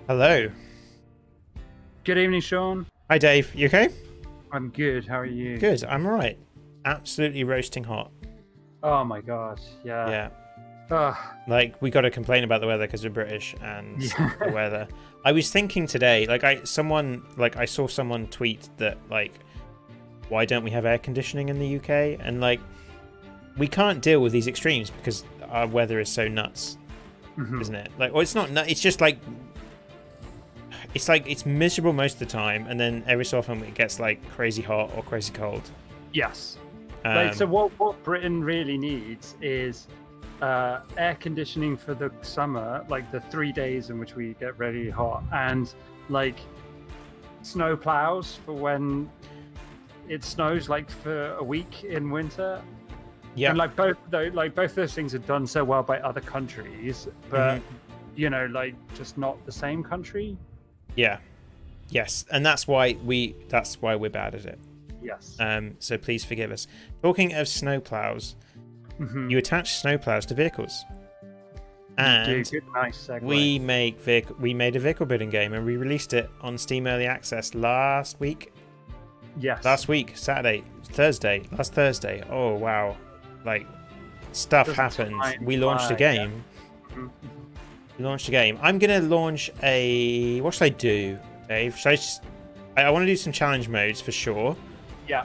Hello. Good evening, Sean. Hi, Dave. You okay? I'm good. How are you? Good. I'm alright. Absolutely roasting hot. Oh my god. Yeah. Yeah. Ugh. Like, we got to complain about the weather because we're British and Yeah. the weather. I was thinking today, I saw someone tweet that, why don't we have air conditioning in the UK? And, we can't deal with these extremes because our weather is so nuts, isn't it? Well, it's not nuts. It's just it's miserable most of the time, and then every so often it gets crazy hot or crazy cold. Yes. Um, So what Britain really needs is air conditioning for the summer, like the 3 days in which we get really hot, and snow plows for when it snows, for a week in winter. yeah. And both those things are done so well by other countries, but just not the same country. Yeah. Yes, and that's why we're bad at it. Yes. So please forgive us. Talking of snowplows, you attach snowplows to vehicles, and Good, nice segue. we made a vehicle building game, and we released it on Steam Early Access last week. Yes. Last week, last Thursday. Oh wow! Stuff happened. We launched a game. Yeah. We launched a game. I'm gonna launch a. What should I do, Dave? Should I just? I want to do some challenge modes for sure. Yeah.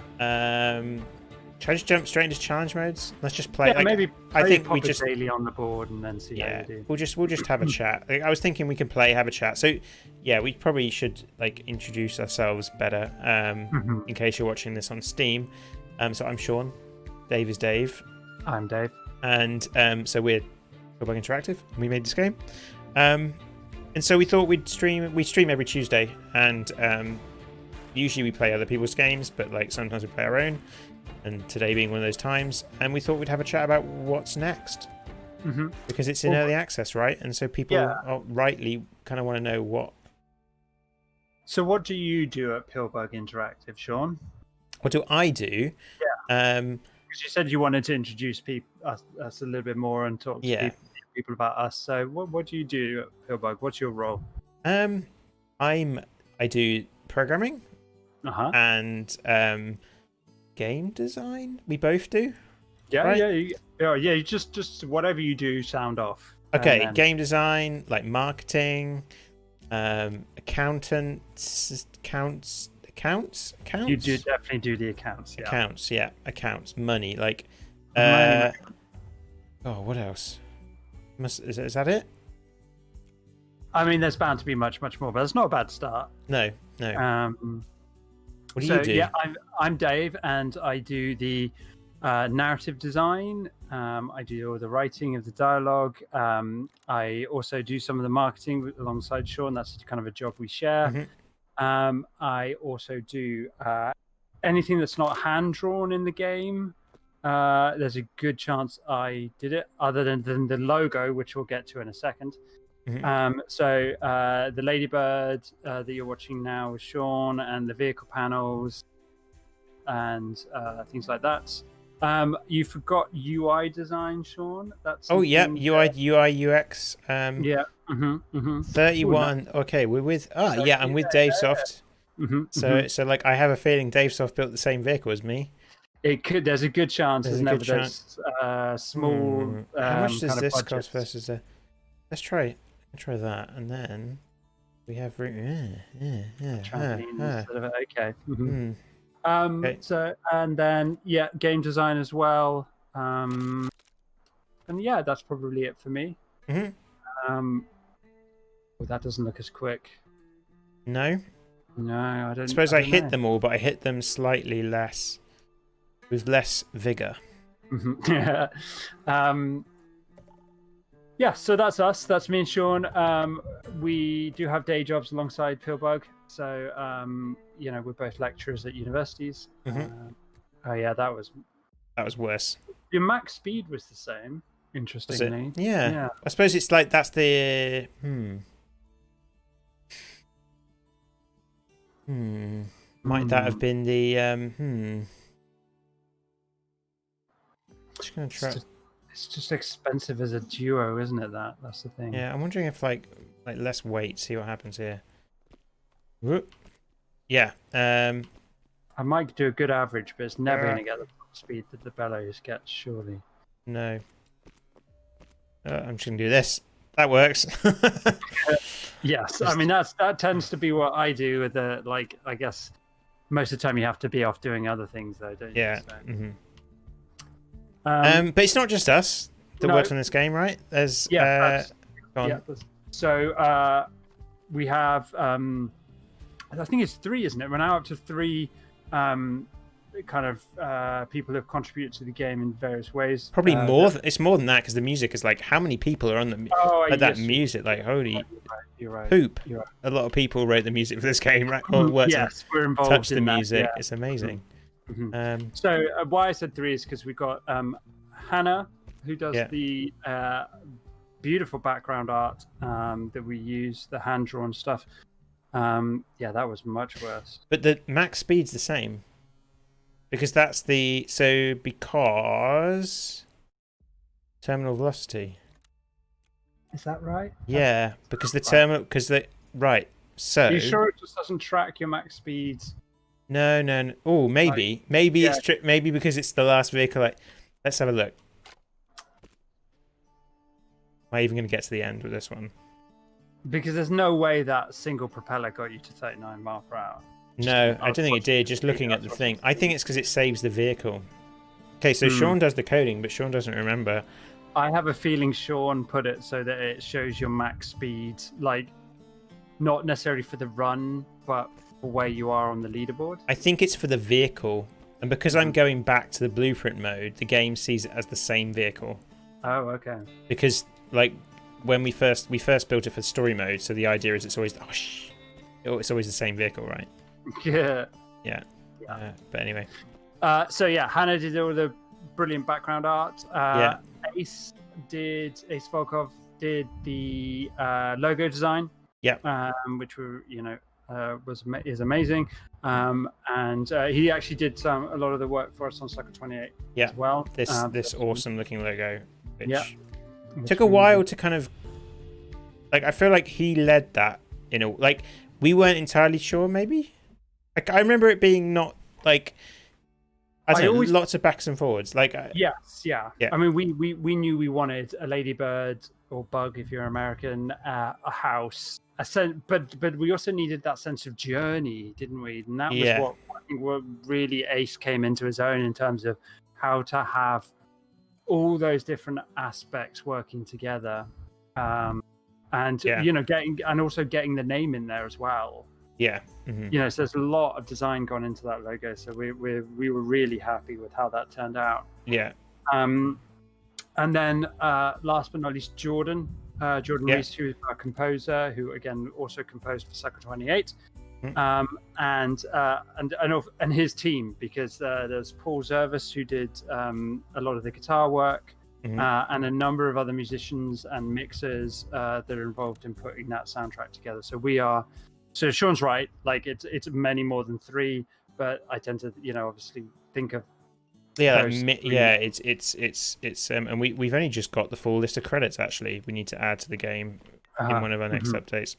Should I just jump straight into challenge modes? Let's just play. Yeah, maybe. I think pop we it just daily on the board and then see how you do. we'll just have a chat. I was thinking we can have a chat. So yeah, we probably should introduce ourselves better. In case you're watching this on Steam. So I'm Sean. Dave is Dave. I'm Dave. And so we're Bug Interactive. We made this game. And so we thought we'd stream. We stream every Tuesday, and usually we play other people's games, but sometimes we play our own. And today being one of those times, and we thought we'd have a chat about what's next, because it's in early access, right? And so people rightly kind of want to know what. So what do you do at Pillbug Interactive, Sean? What do I do? Yeah. Because you said you wanted to introduce us a little bit more and talk to people about us. So what do you do at Pillbug? What's your role? I do programming. And game design. We both do. Yeah, right? yeah. You just whatever you do, sound off. Okay, game design, marketing, accountants. You do definitely do the accounts. Yeah. Accounts, money. Money. Oh, what else? Is that it? I mean, there's bound to be much more, but it's not a bad start. No. What do you do? Yeah, I'm Dave, and I do the narrative design. I do all the writing of the dialogue. I also do some of the marketing alongside Sean. That's kind of a job we share. I also do anything that's not hand drawn in the game. There's a good chance I did it, other than the logo, which we'll get to in a second. So the Ladybird that you're watching now with Sean, and the vehicle panels and things like that. You forgot UI design, Sean. That's UI UX. 31. Okay, we're with. I'm with Dave Soft. So I have a feeling Dave Soft built the same vehicle as me. It could. There's a good chance. There's never those small. How much does this budgets. cost versus a? Let's try that, and then we have Trampoline instead of it. Okay. Okay. So, and then game design as well. And that's probably it for me. Well, that doesn't look as quick. No, I don't. I suppose I hit know. them all, but I hit them slightly less, with less vigor. Yeah. Yeah, so that's us. That's me and Sean. We do have day jobs alongside Pillbug. So, we're both lecturers at universities. Oh, yeah, that was worse. Your max speed was the same, interestingly. Yeah. I suppose it's that's the... Might that have been the... Just going to try... It's just expensive as a duo, isn't it? That's the thing. Yeah, I'm wondering if like less weight. See what happens here. Whoop. Yeah. I might do a good average, but it's never going to get the speed that the bellows gets, surely. No. I'm just gonna do this. That works. Yes, I mean that tends to be what I do with the like. I guess most of the time you have to be off doing other things, though, don't you? Yeah. So, But it's not just us that works on this game, right? There's So we have I think it's 3, isn't it? We're now up to 3 kind of people who've contributed to the game in various ways. Probably more. It's more than that because the music is like how many people are on the that music? Like holy you're right. poop! You're right. A lot of people wrote the music for this game, right? Or we're involved touch in the that, music. yeah. It's amazing. So why I said 3 is because we've got Hannah, who does the beautiful background art that we use, the hand drawn stuff. Yeah, that was much worse. But the max speed's the same. Because that's because terminal velocity. Is that right? Yeah, because right. So are you sure it just doesn't track your max speeds? No. Oh, maybe it's maybe because it's the last vehicle. Like, let's have a look. Am I even going to get to the end with this one? Because there's no way that single propeller got you to 39 miles per hour. No, I don't think it did. Just looking at the thing, I think it's because it saves the vehicle. Okay, so Sean does the coding, but Sean doesn't remember. I have a feeling Sean put it so that it shows your max speed, like not necessarily for the run, but for where you are on the leaderboard. I think it's for the vehicle, and because I'm going back to the blueprint mode, the game sees it as the same vehicle. Oh, okay. Because like when we first built it for story mode, so the idea is it's always it's always the same vehicle, right? Yeah. But anyway. So yeah, Hannah did all the brilliant background art. Ace Volkov did the logo design. Yeah. Which is amazing. And he actually did a lot of the work for us on Sucker 28 as well. This awesome looking logo. Which took a while to kind of like. I feel like he led that like we weren't entirely sure. Maybe I remember it being not like. I don't know, lots of backs and forwards. Like yes. I mean, we knew we wanted a ladybird or bug if you're American, a house, but we also needed that sense of journey, didn't we? And that was what really Ace came into his own in terms of how to have all those different aspects working together, and getting the name in there as well. So there's a lot of design gone into that logo, so we were really happy with how that turned out. And then last but not least, Jordan Reese, who is our composer, who again also composed for Sucker 28, and his team, because there's Paul Zervis, who did a lot of the guitar work, and a number of other musicians and mixers that are involved in putting that soundtrack together. So Sean's right, like it's many more than 3, but I tend to obviously think of it's and we've only just got the full list of credits. Actually, we need to add to the game in one of our next updates.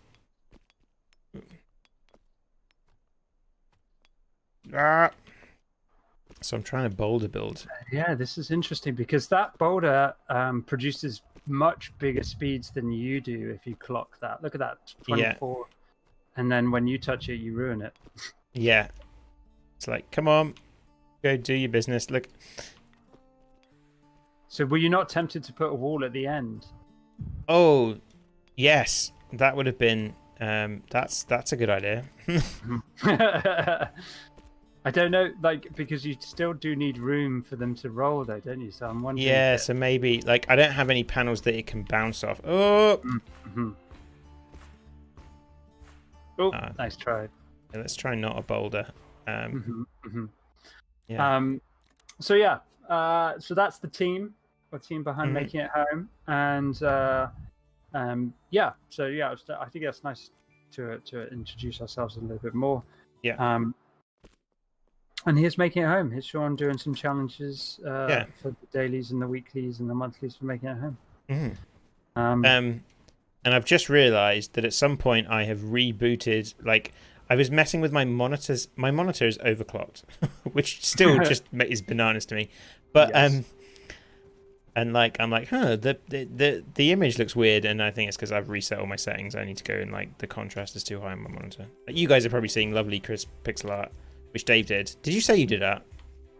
So I'm trying to boulder build. Yeah, this is interesting because that boulder produces much bigger speeds than you do if you clock that. Look at that, 24. And then when you touch it, you ruin it. Yeah. It's like, come on, go do your business. Look. So were you not tempted to put a wall at the end? Oh, yes. That would have been... that's a good idea. I don't know, like, because you still do need room for them to roll, though, don't you? So I'm wondering... Yeah, so maybe... Like, I don't have any panels that it can bounce off. Oh! Oh, nice try. Yeah, let's try not a boulder. So that's the team behind making it home, and I think that's nice to introduce ourselves a little bit more. And here's making it home. Here's Sean doing some challenges Yeah. for the dailies and the weeklies and the monthlies for making it home. Mhm. Um, And I've just realized that at some point I have rebooted. Like, I was messing with my monitors. My monitor is overclocked, which still just is bananas to me. But Yes. and like I'm like, the image looks weird, and I think it's because I've reset all my settings. I need to go and like the contrast is too high on my monitor. You guys are probably seeing lovely crisp pixel art, which Dave did. Did you say you did that?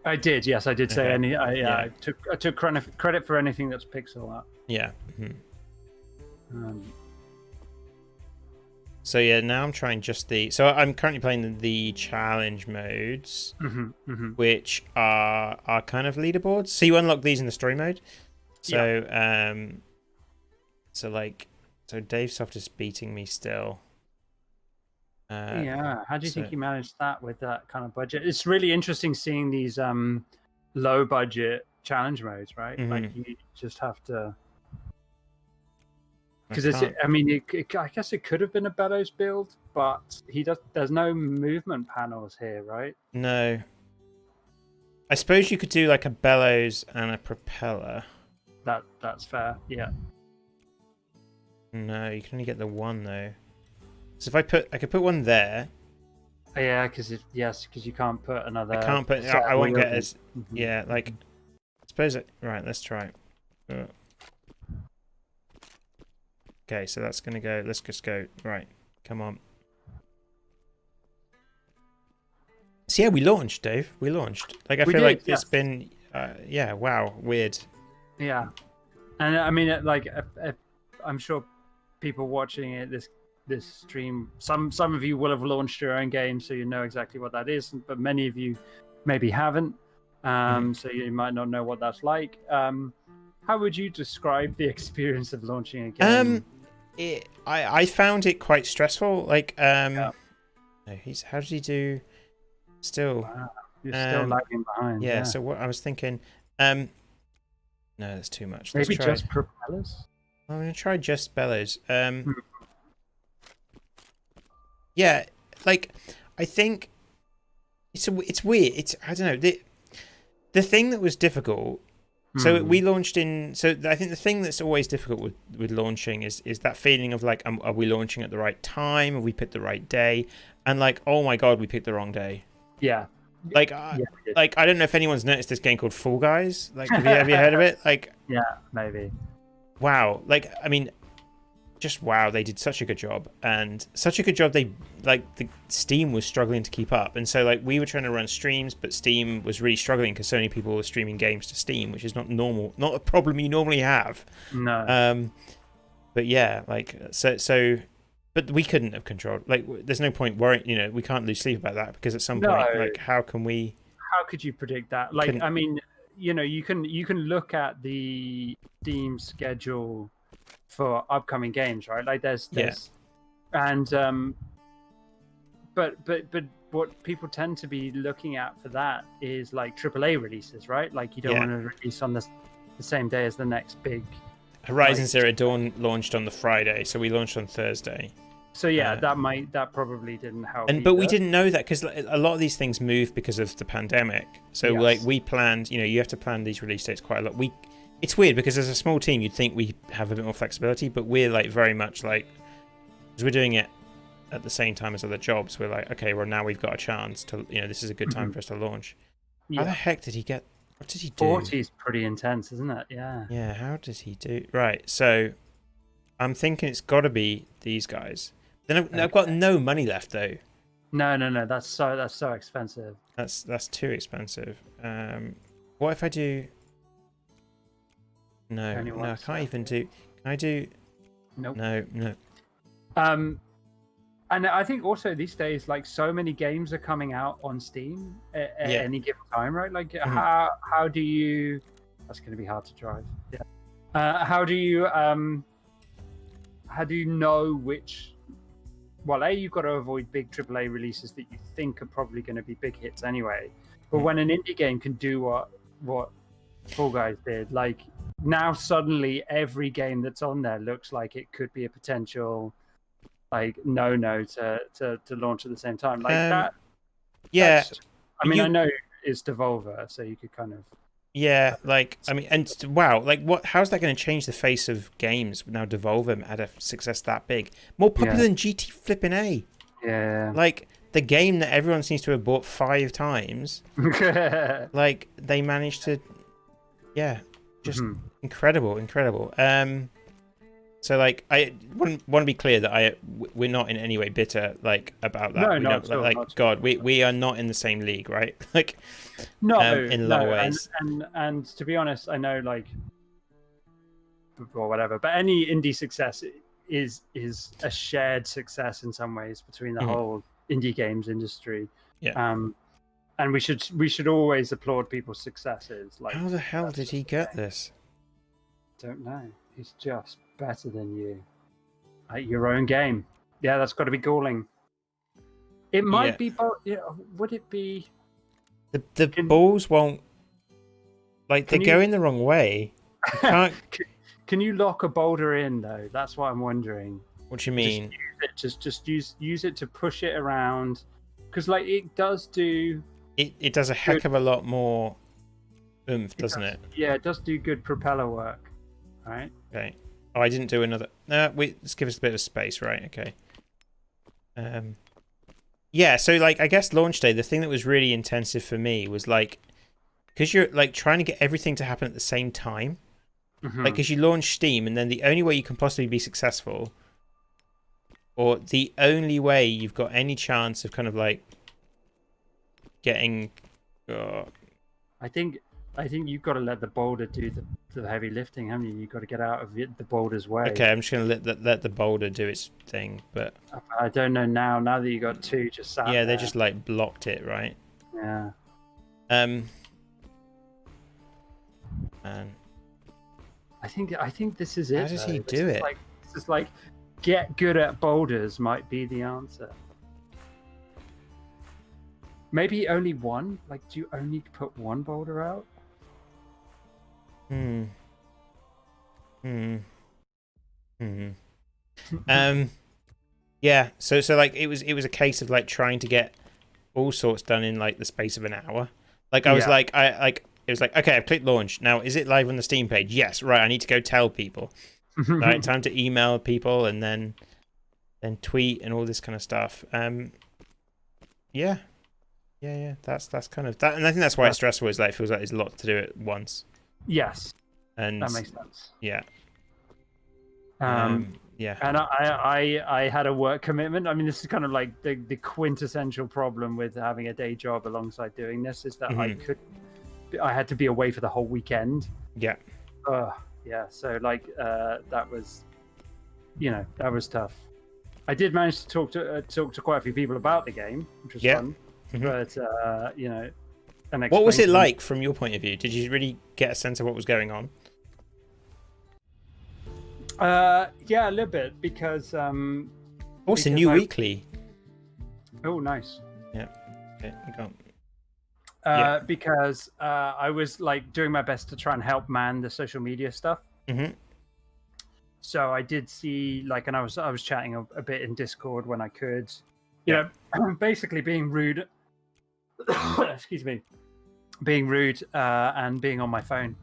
I did. Yes, I did say Okay. any. Yeah. I took credit for anything that's pixel art. Yeah. Mhm. Um, So yeah, now I'm trying just the. So I'm currently playing the challenge modes, which are kind of leaderboards. So you unlock these in the story mode. So so Dave Soft is beating me still. yeah. How do you think you managed that with that kind of budget? It's really interesting seeing these low budget challenge modes, right? Like you just have to. Because I mean, I guess it could have been a Bellows build, but there's no movement panels here, right? No. I suppose you could do like a bellows and a propeller. That's fair. Yeah. No, you can only get the one though. So if I could put one there. Yeah, because you can't put another. I can't put. I won't get as. Yeah, like. I suppose. Right, let's try. Okay, so that's gonna go. Let's just go. Right, come on. So yeah, we launched, Dave. We launched. Like I feel like it's been. Yeah. Wow. Weird. Yeah, and I mean, like, I'm sure people watching it this stream, some of you will have launched your own game, so you know exactly what that is, but many of you maybe haven't, so you might not know what that's like. How would you describe the experience of launching a game? I found it quite stressful. Like Yeah. no, how did he do? Still, wow. You're still lagging behind. Yeah. So what I was thinking, no, that's too much. Maybe just propellers. I'm gonna try just bellows. Yeah, like I think it's weird. I don't know, the thing that was difficult. So we launched in. So I think the thing that's always difficult with launching is that feeling of like, are we launching at the right time? Have we picked the right day? And like, oh my god, we picked the wrong day. Yeah. Like, like I don't know if anyone's noticed this game called Fall Guys. Like, have you heard of it? Like, yeah, maybe. Wow. Like, I mean, just wow. They did such a good job, and such a good job. They like the Steam was struggling to keep up, and so like we were trying to run streams, but Steam was really struggling because so many people were streaming games to Steam, which is not a problem you normally have. No. But yeah, like so. But we couldn't have controlled. Like, there's no point worrying. You know, we can't lose sleep about that because at some point, like, how can we? How could you predict that? Like, I mean, you know, you can look at the Steam schedule for upcoming games, right? Like, there's and but what people tend to be looking at for that is like AAA releases, right? Like, you don't want to release on the same day as the next big. Horizon Zero Dawn launched on the Friday, so we launched on Thursday. So yeah, that probably didn't help. But we didn't know that because a lot of these things move because of the pandemic. So like we planned, you know, you have to plan these release dates quite a lot. It's weird because as a small team, you'd think we have a bit more flexibility, but we're like very much like, because we're doing it at the same time as other jobs. We're like, okay, well now we've got a chance to, you know, this is a good time for us to launch. How the heck did he get? What did he do? 40 is pretty intense, isn't it? Yeah. Yeah. How did he do? Right. So I'm thinking it's got to be these guys. Then I've got no money left though. No. That's so expensive. That's too expensive. What if I do? No, I can't even do. Can I do? Nope. No. And I think also these days, like, so many games are coming out on Steam at any given time, right? Like, how do you? That's going to be hard to drive. Yeah. How do you know which? Well, you've got to avoid big AAA releases that you think are probably going to be big hits anyway. But when an indie game can do what Fall Guys did, like, now suddenly every game that's on there looks like it could be a potential, like, no to launch at the same time, like that. Yeah, I mean, I know it's Devolver, so you could kind of. Yeah, like I mean, and wow, like what? How's that going to change the face of games now? Devolver had a success that big, more popular than GT flipping A. Yeah. Like the game that everyone seems to have bought 5 times. Like they managed to, yeah, just incredible. So like I want to be clear that we're not in any way bitter like about that. No, we not don't, like not God, we are not in the same league, right? Like no, in a lot of ways. And to be honest, I know like or whatever, but any indie success is a shared success in some ways between the whole indie games industry. Yeah. And we should always applaud people's successes. Like, how the hell did he get this? Don't know. He's just better than you at your own game. Yeah, that's got to be galling. It might be, but would it be? The balls won't. Like they're going the wrong way. You can't. Can you lock a boulder in though? That's what I'm wondering. What do you mean? Just use it to push it around, because like it does do. It does a heck of a lot more oomph, doesn't it? Yeah, it does do good propeller work, right? Okay. Oh, I didn't do another. No, wait. Let's give us a bit of space, right? Okay. Yeah. So, like, I guess launch day. The thing that was really intensive for me was like, because you're like trying to get everything to happen at the same time. Like, because you launch Steam, and then the only way you can possibly be successful, or the only way you've got any chance of kind of like getting. I think you've got to let the boulder do the heavy lifting, haven't you? You've got to get out of the boulder's way. Okay, I'm just gonna let the boulder do its thing, but I don't know now. Now that you got 2 just sat yeah, there. they just like blocked it, right? Yeah. Man. I think this is it. How does he do it? This is like get good at boulders might be the answer. Maybe only one. Like, do you only put one boulder out? Yeah. So like it was a case of like trying to get all sorts done in like the space of an hour. Like I was like it was like, okay, I've clicked launch. Now is it live on the Steam page? Yes. Right. I need to go tell people. Right. Time to email people and then tweet and all this kind of stuff. Yeah. That's kind of that, and I think that's why it's stressful. Is like it feels like there's a lot to do at once. Yes, and that makes sense. Yeah. Yeah. And I had a work commitment. I mean, this is kind of like the quintessential problem with having a day job alongside doing this is that I had to be away for the whole weekend. Yeah. Yeah. So like that was tough. I did manage to talk to quite a few people about the game, which was fun. But what was it like from your point of view? Did you really get a sense of what was going on? Yeah, a little bit because also new weekly. Oh, nice. Yeah. Okay, you go. Because I was like doing my best to try and help man the social media stuff. So I did see like, and I was chatting a bit in Discord when I could. You know, basically being rude. Excuse me, being rude and being on my phone.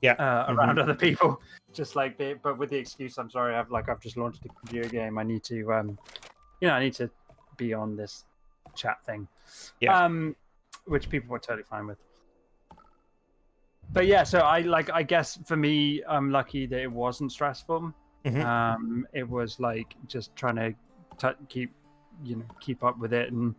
Around other people, just like but with the excuse, I'm sorry, I've just launched a video game. I need to, I need to be on this chat thing. Which people were totally fine with. But yeah, so I guess for me, I'm lucky that it wasn't stressful. It was like just trying to keep up with it and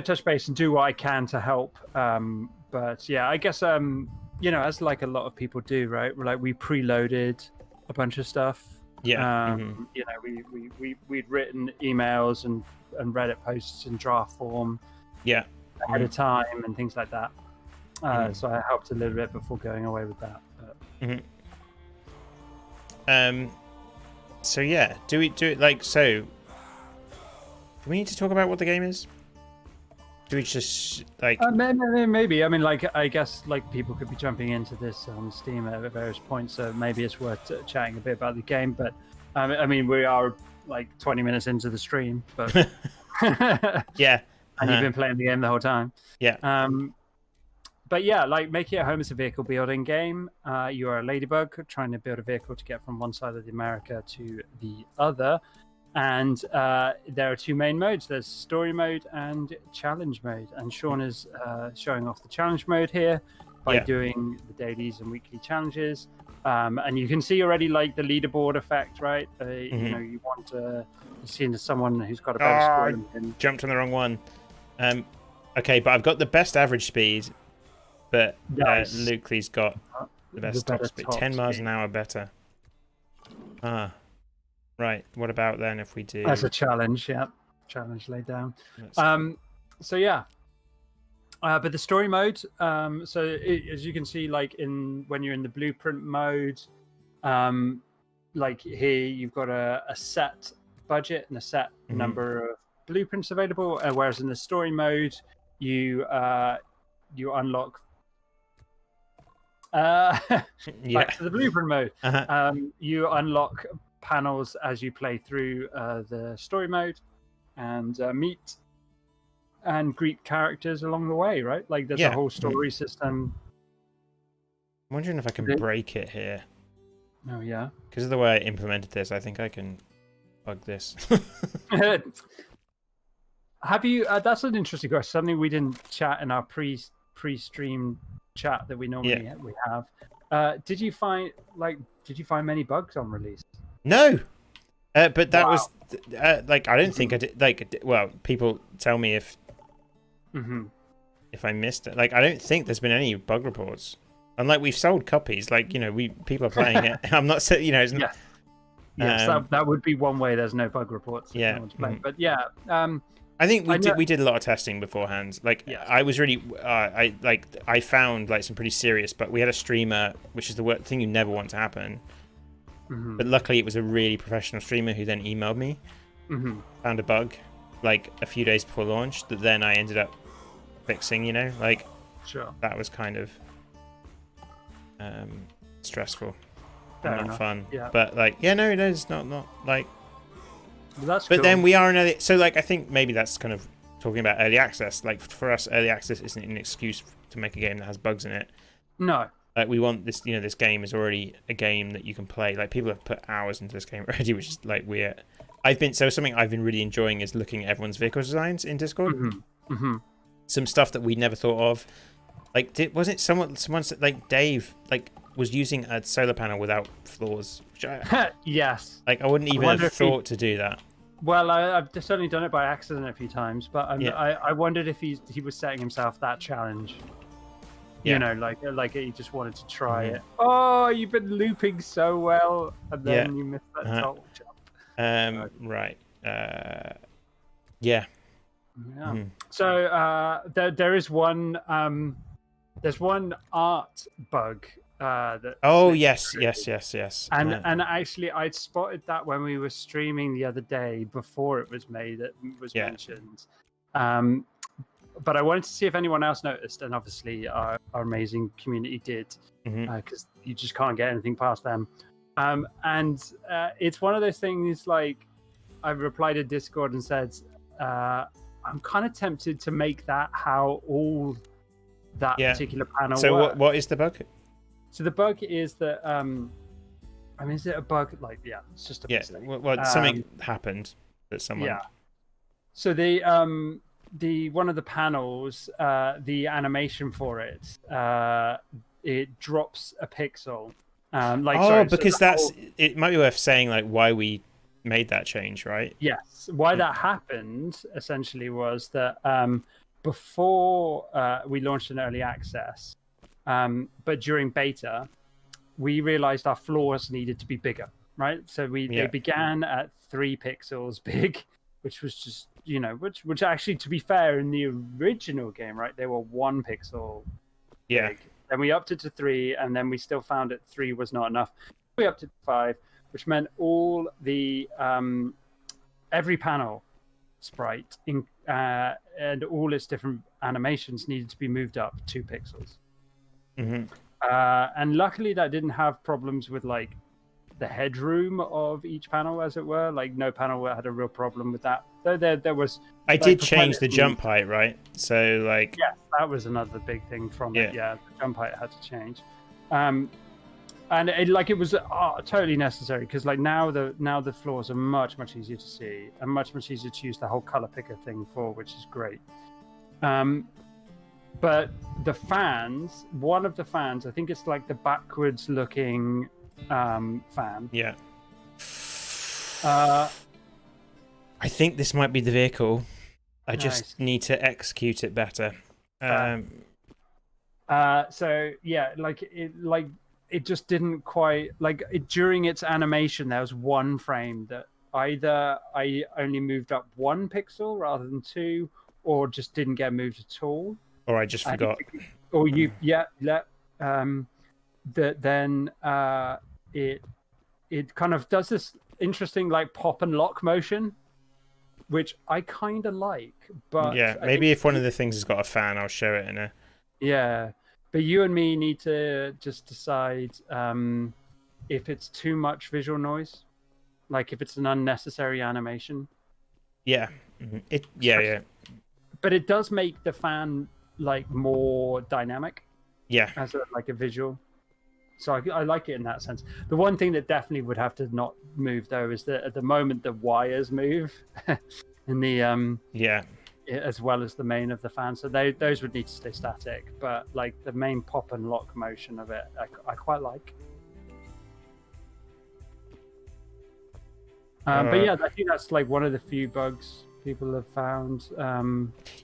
touch base and do what I can to help. But yeah, I guess as like a lot of people do, right? Like we preloaded a bunch of stuff. We'd written emails and Reddit posts in draft form. Ahead of time and things like that. So I helped a little bit before going away with that. So yeah, do it like so? Do we need to talk about what the game is? Do we just like maybe? I mean, like I guess like people could be jumping into this on Steam at various points, so maybe it's worth chatting a bit about the game. But I mean, we are like 20 minutes into the stream, but yeah. and you've been playing the game the whole time. Yeah. But yeah, like making it home is a vehicle building game. You are a ladybug trying to build a vehicle to get from one side of the America to the other. And there are two main modes. There's story mode and challenge mode. And Sean is showing off the challenge mode here by doing the dailies and weekly challenges. And you can see already like the leaderboard effect, right? You know, you want to see someone who's got a better score. And jumped on the wrong one. Okay, but I've got the best average speed. But Lucley's got the best top speed. 10 miles an hour better. Right. What about then if we do... That's a challenge, yeah. Challenge laid down. So yeah. But the story mode, as you can see, like when you're in the blueprint mode, like here you've got a set budget and a set number of blueprints available, whereas in the story mode, you unlock back to the blueprint mode. You unlock panels as you play through the story mode and meet and greet characters along the way, right? Like there's a whole story system. I'm wondering if I can break it here. Oh yeah. Because of the way I implemented this, I think I can bug this. Have you? That's an interesting question. Something we didn't chat in our pre-stream chat that we normally we have. Did you find many bugs on release? No, but that was like I don't think I did. Like, well, people tell me if I missed it. Like, I don't think there's been any bug reports. And like we've sold copies. Like, you know, people are playing it. I'm not saying, you know, it's not. Yes, that would be one way. There's no bug reports. Yeah, but yeah. I think we did a lot of testing beforehand. Like I was really I found like some pretty serious, but we had a streamer, which is the thing you never want to happen. But luckily it was a really professional streamer who then emailed me, found a bug like a few days before launch that then I ended up fixing, you know, like that was kind of stressful. Not fun. Yeah. But like no, it's not like. Well, that's but cool. then we are in early, so like I think maybe that's kind of talking about early access. Like for us, early access isn't an excuse to make a game that has bugs in it. No. Like we want this, you know, this game is already a game that you can play. Like people have put hours into this game already, which is like weird. Something I've been really enjoying is looking at everyone's vehicle designs in Discord. Some stuff that we never thought of. Like someone like Dave like was using a solar panel without floors. Yes. Like I wouldn't even have thought to do that. Well, I've certainly done it by accident a few times, but I wondered if he was setting himself that challenge. You know, like he just wanted to try it. Oh, you've been looping so well, and then you missed that top jump. Right. So there is one. There's one art bug. Yes. And actually, I'd spotted that when we were streaming the other day before it was made. It was mentioned. But I wanted to see if anyone else noticed, and obviously our amazing community did, because you just can't get anything past them. And it's one of those things. Like I replied to Discord and said, I'm kind of tempted to make that how all that particular panel. So works. what is the bug? So the bug is that is it a bug? Like, it's just a mistake. Well, something happened that someone. Yeah. So the one of the panels, the animation for it, it drops a pixel. It might be worth saying like why we made that change, right? Yes. Why that happened essentially was that before we launched an early access. But during beta, we realized our floors needed to be bigger, right? So they began at 3 pixels big, which was just, you know, which actually, to be fair, in the original game, right, they were 1 pixel big. Then we upped it to 3, and then we still found that 3 was not enough. We upped it to 5, which meant all the every panel sprite and all its different animations needed to be moved up 2 pixels. And luckily that didn't have problems with like the headroom of each panel, as it were. Like no panel had a real problem with that. Though there was. I did change the jump height, right? So like. Yeah, that was another big thing from it. Yeah, the jump height had to change. And it was totally necessary because like now the floors are much easier to see and much easier to use the whole color picker thing for, which is great. But the fans, one of the fans, I think it's like the backwards looking fan. Yeah. I think this might be the vehicle. I just need to execute it better. So yeah, it just didn't quite during its animation. There was one frame that either I only moved up 1 pixel rather than 2, or just didn't get moved at all. Or I just forgot. Or that then it kind of does this interesting like pop and lock motion, which I kind of like. But yeah, maybe if one of the things has got a fan, I'll show it in a. Yeah, but you and me need to just decide if it's too much visual noise, like if it's an unnecessary animation. Yeah. Yeah. But it does make the fan like more dynamic. Yeah. As a visual. So I like it in that sense. The one thing that definitely would have to not move though is that at the moment the wires move in the as well as the main of the fan. So those would need to stay static. But like the main pop and lock motion of it, I quite like. But yeah, I think that's like one of the few bugs people have found.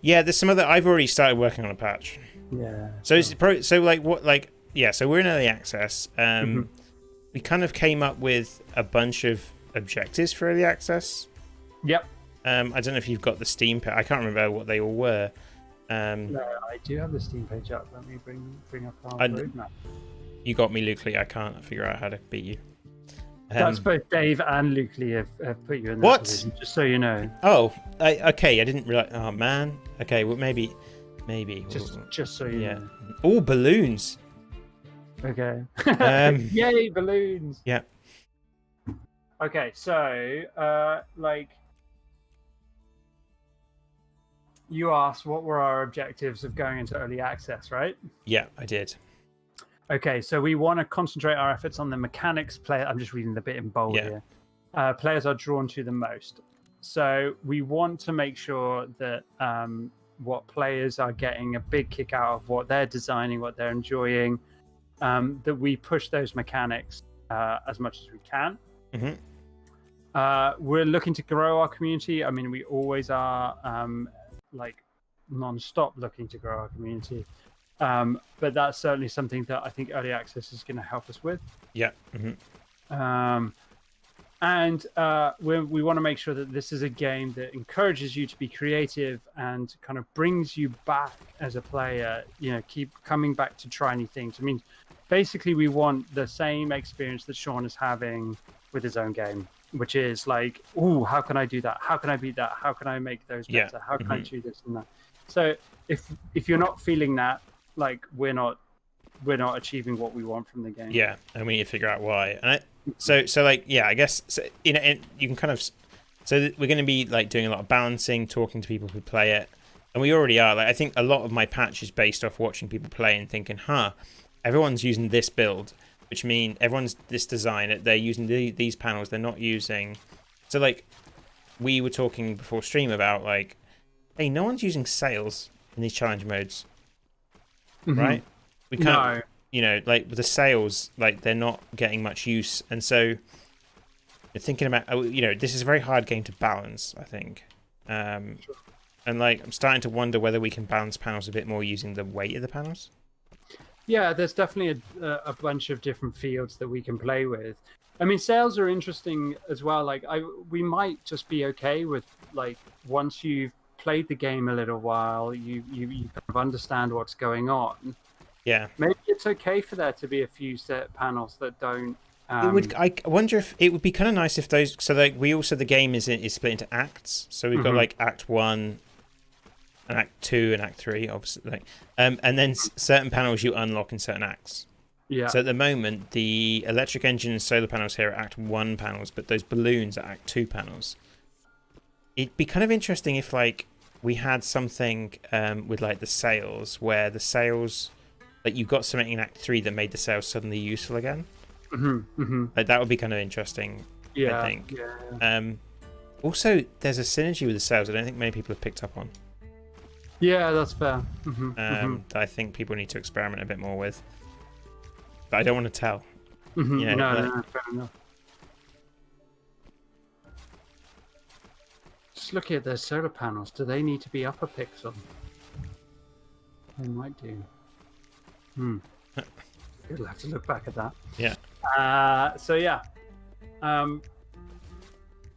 Yeah, there's some other. I've already started working on a patch. Yeah. So so we're in early access. We kind of came up with a bunch of objectives for early access. Yep. I don't know if you've got the Steam page. I can't remember what they all were. No, I do have the Steam page up. Let me bring up our roadmap. You got me, Luke Lee. I can't figure out how to beat you. That's both Dave and Luke Lee have put you in that position, just so you know. Oh, okay. I didn't realize. Oh man. Okay. Well, maybe. Just so you know. Oh, balloons. Okay. Yay, balloons. Yeah. Okay, so you asked what were our objectives of going into early access, right? Yeah, I did. Okay, so we want to concentrate our efforts on the mechanics I'm just reading the bit in bold here. Players are drawn to the most. So we want to make sure that what players are getting a big kick out of, what they're designing, what they're enjoying, that we push those mechanics as much as we can. Mm-hmm. We're looking to grow our community. I mean, we always are non-stop looking to grow our community. But that's certainly something that I think early access is going to help us with. Yeah. Mm-hmm. And we want to make sure that this is a game that encourages you to be creative and kind of brings you back as a player, keep coming back to try new things. I mean, basically we want the same experience that Sean is having with his own game, which is like, ooh, how can I do that? How can I beat that? How can I make those better? How can I do this and that? So if you're not feeling that, like we're not achieving what we want from the game. Yeah, and we need to figure out why. And I guess you can kind of. So we're going to be like doing a lot of balancing, talking to people who play it, and we already are. Like I think a lot of my patch is based off watching people play and thinking, everyone's using this build, which means everyone's this design. They're using these panels. They're not using. So like, we were talking before stream about like, hey, no one's using sails in these challenge modes, right? We can't. Like with the sails, like they're not getting much use, and so you're thinking about, this is a very hard game to balance, I think. And like I'm starting to wonder whether we can balance panels a bit more using the weight of the panels. Yeah, there's definitely a bunch of different fields that we can play with. I mean, sails are interesting as well. Like we might just be okay with like once you've played the game a little while, you kind of understand what's going on. Yeah, maybe it's okay for there to be a few set panels that don't. I wonder if it would be kind of nice if those. So like the game is split into acts. So we've got like Act 1, and Act 2, and Act 3, obviously. And then certain panels you unlock in certain acts. Yeah. So at the moment, the electric engine and solar panels here are Act 1 panels, but those balloons are Act 2 panels. It'd be kind of interesting if, like, we had something with, like, the sails, where the sails, like, you got something in Act 3 that made the sails suddenly useful again. Like, that would be kind of interesting, Yeah. I think. Yeah. Also, there's a synergy with the sails I don't think many people have picked up on. Yeah, that's fair. That I think people need to experiment a bit more with. But I don't want to tell. You know, No, fair enough. Just looking at their solar panels, do they need to be up a pixel? They might do. We'll have to look back at that. Yeah. So yeah.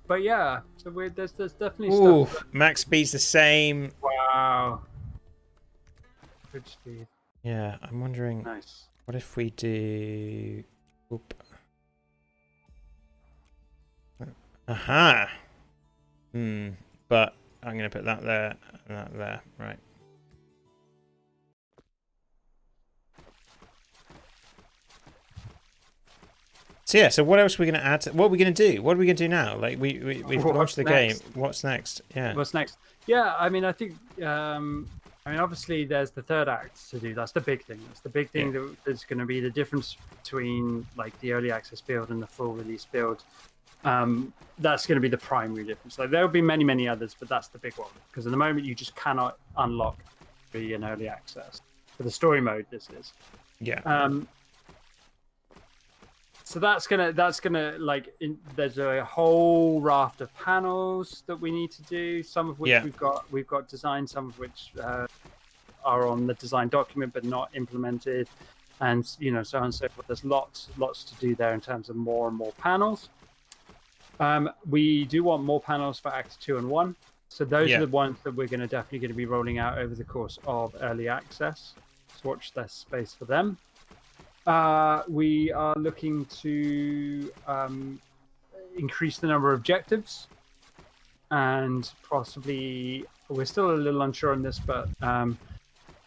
But yeah, so there's definitely Ooh, stuff. max speed's the same. Wow. Good speed. Yeah, I'm wondering. Nice. What if we do? Oop. Aha. But I'm gonna put that there and that there. Right. So yeah. So what else are we gonna add? What are we gonna do? What are we gonna do now? Like we've launched the game. What's next? Yeah. What's next? Yeah, I mean, I think. I mean, obviously, there's the third act to do. That's the big thing. That's the big thing that's going to be the difference between like the early access build and the full release build. That's going to be the primary difference. Like there will be many others, but that's the big one because at the moment you just cannot unlock an early access for the story mode. This is. Yeah. So that's gonna like there's a whole raft of panels that we need to do. Some of which we've got designed, some of which are on the design document but not implemented, and so on and so forth. There's lots to do there in terms of more and more panels. We do want more panels for Act 2 and 1. So those are the ones that we're definitely going to be rolling out over the course of early access. So watch this space for them. We are looking to increase the number of objectives and possibly, we're still a little unsure on this, but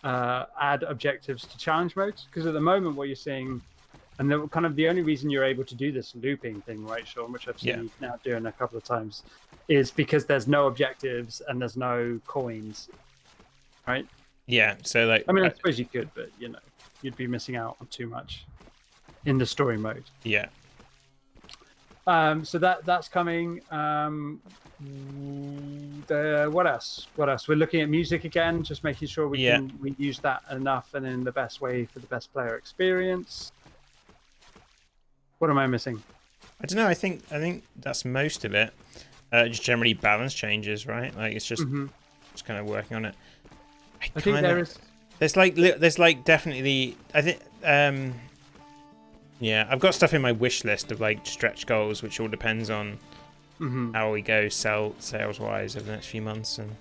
add objectives to challenge modes. Because at the moment what you're seeing, and the only reason you're able to do this looping thing, right, Sean, which I've seen you now doing a couple of times, is because there's no objectives and there's no coins, right? Yeah, so like... I mean, I suppose you could, but, you'd be missing out on too much in the story mode. Yeah. So that's coming. What else? We're looking at music again, just making sure we use that enough and in the best way for the best player experience. What am I missing? I don't know. I think that's most of it. Just generally balance changes, right? Like it's just kind of working on it. I think there is. There's like definitely. I think. Yeah, I've got stuff in my wish list of like stretch goals, which all depends on how we go sales wise over the next few months. And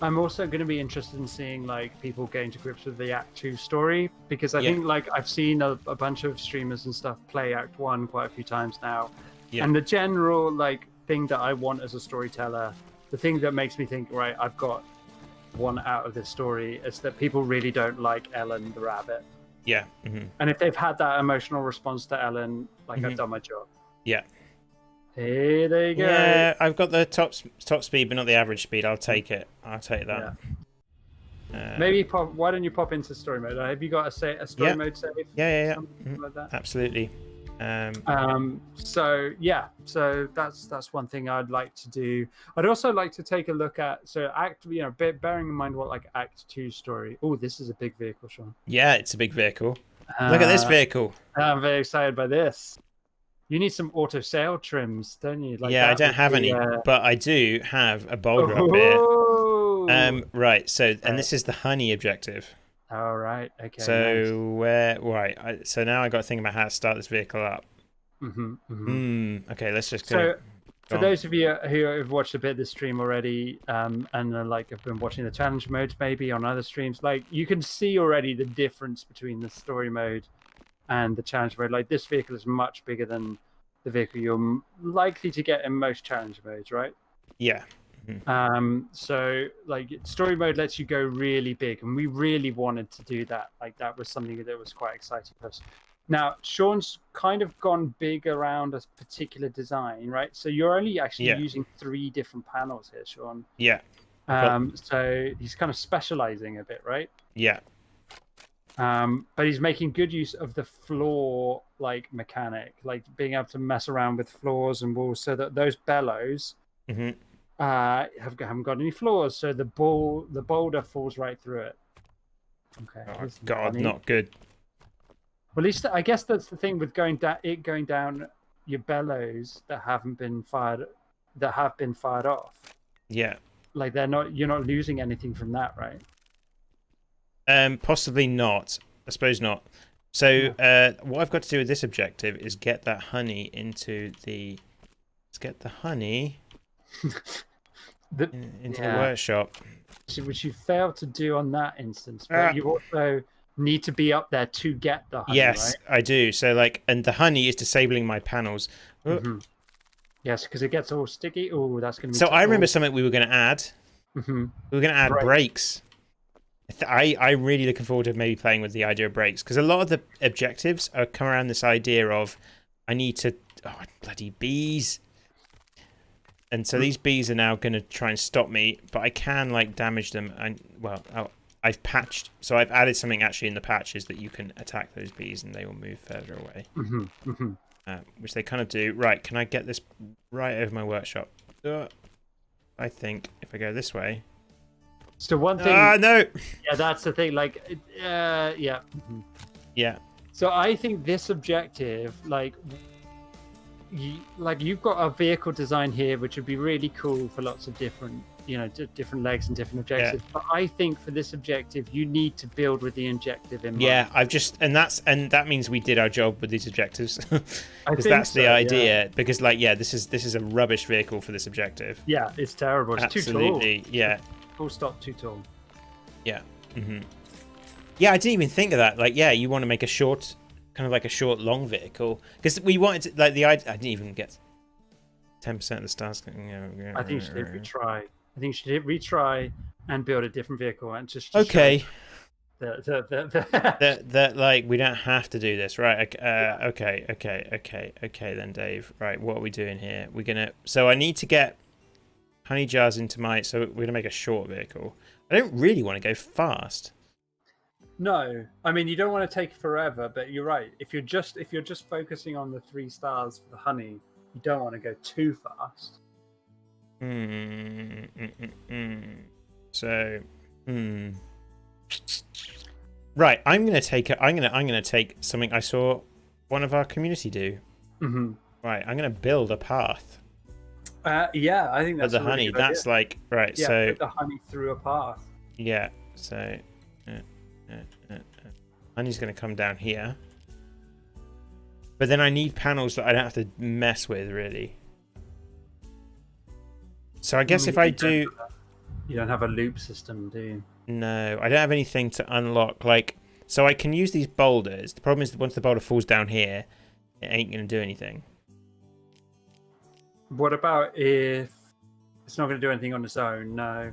I'm also going to be interested in seeing like people getting to grips with the Act 2 story, because I think like I've seen a bunch of streamers and stuff play Act 1 quite a few times now, and the general like thing that I want as a storyteller, the thing that makes me think, right, I've got one out of this story, is that people really don't like Ellen the rabbit. Yeah. And if they've had that emotional response to Ellen, like I've done my job. Yeah. Hey, there you go. Yeah, I've got the top speed, but not the average speed. I'll take it. I'll take that. Yeah. Maybe why don't you pop into story mode? Have you got a story mode save? Yeah. Something like that? Absolutely. So that's one thing I'd like to do. I'd also like to take a look at bearing in mind what like Act 2 story. Oh, this is a big vehicle, Sean. Yeah, it's a big vehicle. Look at this vehicle. I'm very excited by this. You need some auto sail trims, don't you? Like I don't have any, but I do have a Boulder up here. Right. So, and this is the honey objective. All right. Okay. So so now I got to think about how to start this vehicle up. Okay, let's just go. So, for those of you who have watched a bit of this stream already, and like have been watching the challenge modes maybe on other streams, like you can see already the difference between the story mode and the challenge mode. Like this vehicle is much bigger than the vehicle you're likely to get in most challenge modes, right? Yeah. So like story mode lets you go really big, and we really wanted to do that. Like that was something that was quite exciting for us. Now, Sean's kind of gone big around a particular design, right? So you're only actually using 3 different panels here, Sean. Yeah. So he's kind of specializing a bit, right? Yeah. But he's making good use of the floor like mechanic, like being able to mess around with floors and walls, so that those bellows haven't got any floors, so the boulder falls right through it. Okay. Oh God, not good. Well, at least I guess that's the thing with going down your bellows that have been fired off. Yeah. Like you're not losing anything from that, right? Possibly not. I suppose not. So what I've got to do with this objective is get that honey into the. Let's get the honey into the workshop. Which you failed to do on that instance, but you also need to be up there to get the honey. Yes, right? I do. So and the honey is disabling my panels. Yes, because it gets all sticky. Oh, that's going to be. So I remember something we were going to add. We were going to add brakes. I'm really looking forward to maybe playing with the idea of brakes, because a lot of the objectives are come around this idea of I need to bloody bees, and so these bees are now going to try and stop me, but I can like damage them. And I've patched, so I've added something actually in the patches that you can attack those bees and they will move further away, which they kind of do. Right, can I get this right over my workshop? I think if I go this way. So one thing. No. Yeah, that's the thing. Like, yeah. Yeah. So I think this objective, you've got a vehicle design here, which would be really cool for lots of different, different legs and different objectives. Yeah. But I think for this objective, you need to build with the objective in mind. Yeah, and that means we did our job with these objectives, because that's the idea. Yeah. Because this is a rubbish vehicle for this objective. Yeah, it's terrible. It's absolutely too tall. Yeah. Full stop, too tall. Yeah. Yeah, I didn't even think of that. You want to make a short, kind of like a short, long vehicle, because we wanted to, I didn't even get 10% of the stars. I think you should retry. I think you should retry and build a different vehicle and just okay. That we don't have to do this, right? Okay, then, Dave. Right, what are we doing here? So I need to get honey jars into so we're gonna make a short vehicle. I don't really want to go fast. No, I mean you don't want to take forever, but you're right. If you're just focusing on the 3 stars for the honey, you don't want to go too fast. So, right. I'm gonna take something I saw one of our community do. Right. I'm gonna build a path. Yeah, I think that's the honey. That's idea. Right. Yeah, so put the honey through a path. Yeah. So, honey's going to come down here, but then I need panels that I don't have to mess with really. So I guess if I do, you don't have a loop system, do you? No, I don't have anything to unlock. So I can use these boulders. The problem is once the boulder falls down here, it ain't going to do anything. What about if it's not going to do anything on its own? No.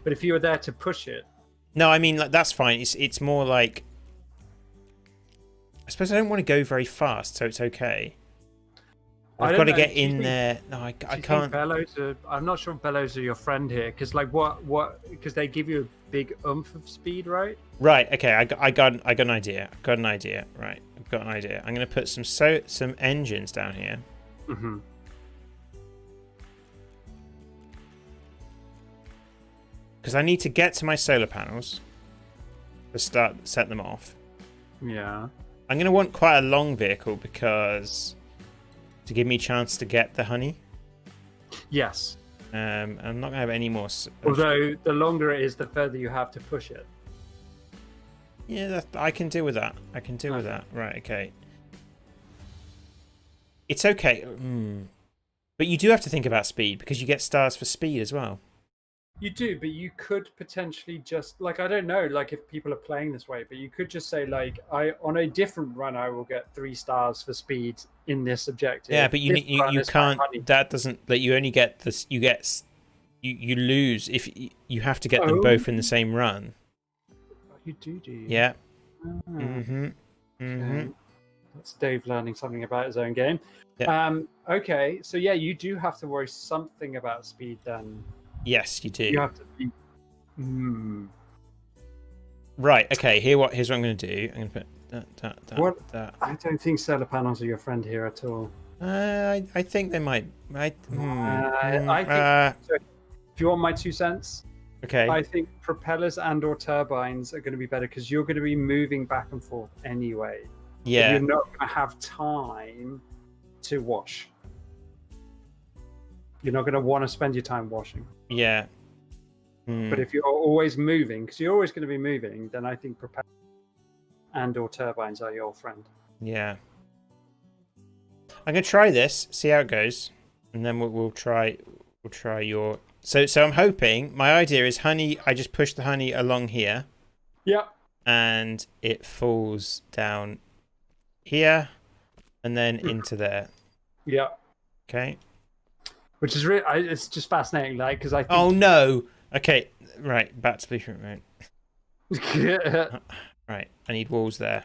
But if you were there to push it. No, I mean, that's fine. It's more like... I suppose I don't want to go very fast, so it's okay. I've got to get in there. No, I can't. I'm not sure if bellows are your friend here, because because they give you a big oomph of speed, right? Right. Okay. I got an idea. Right. I've got an idea. I'm going to put some engines down here. Because I need to get to my solar panels to set them off. Yeah. I'm going to want quite a long vehicle to give me a chance to get the honey. Yes. I'm not going to have any more. Although the longer it is, the further you have to push it. Yeah, I can deal with that. With that. Right, okay. It's okay. But you do have to think about speed, because you get stars for speed as well. You do, but you could potentially just I don't know, if people are playing this way, but you could just say on a different run I will get 3 stars for speed in this objective. Yeah, but you can't. That doesn't. You only get this. You lose if you have to get them both in the same run. You do you? Yeah. Okay. That's Dave learning something about his own game. Yeah. Okay, so yeah, you do have to worry something about speed then. Yes, you do. You have to be. Right. Okay. Here's what I'm going to do. I'm going to put that. I don't think solar panels are your friend here at all. I think they might. I think. So if you want my 2 cents, Okay. I think propellers and/or turbines are going to be better because you're going to be moving back and forth anyway. Yeah. You're not going to have time to wash. You're not going to want to spend your time washing. Yeah. But if you're always moving, because you're always going to be moving, then I think propellers and/or turbines are your friend. Yeah. I'm gonna try this, see how it goes, and then we'll try your. So I'm hoping. My idea is honey. I just push the honey along here. Yeah. And it falls down here, and then into there. Yeah. Okay. Which is really, it's just fascinating, like, because I think... Oh no. Okay. Right. Back to blueprint mode. Right. I need walls there.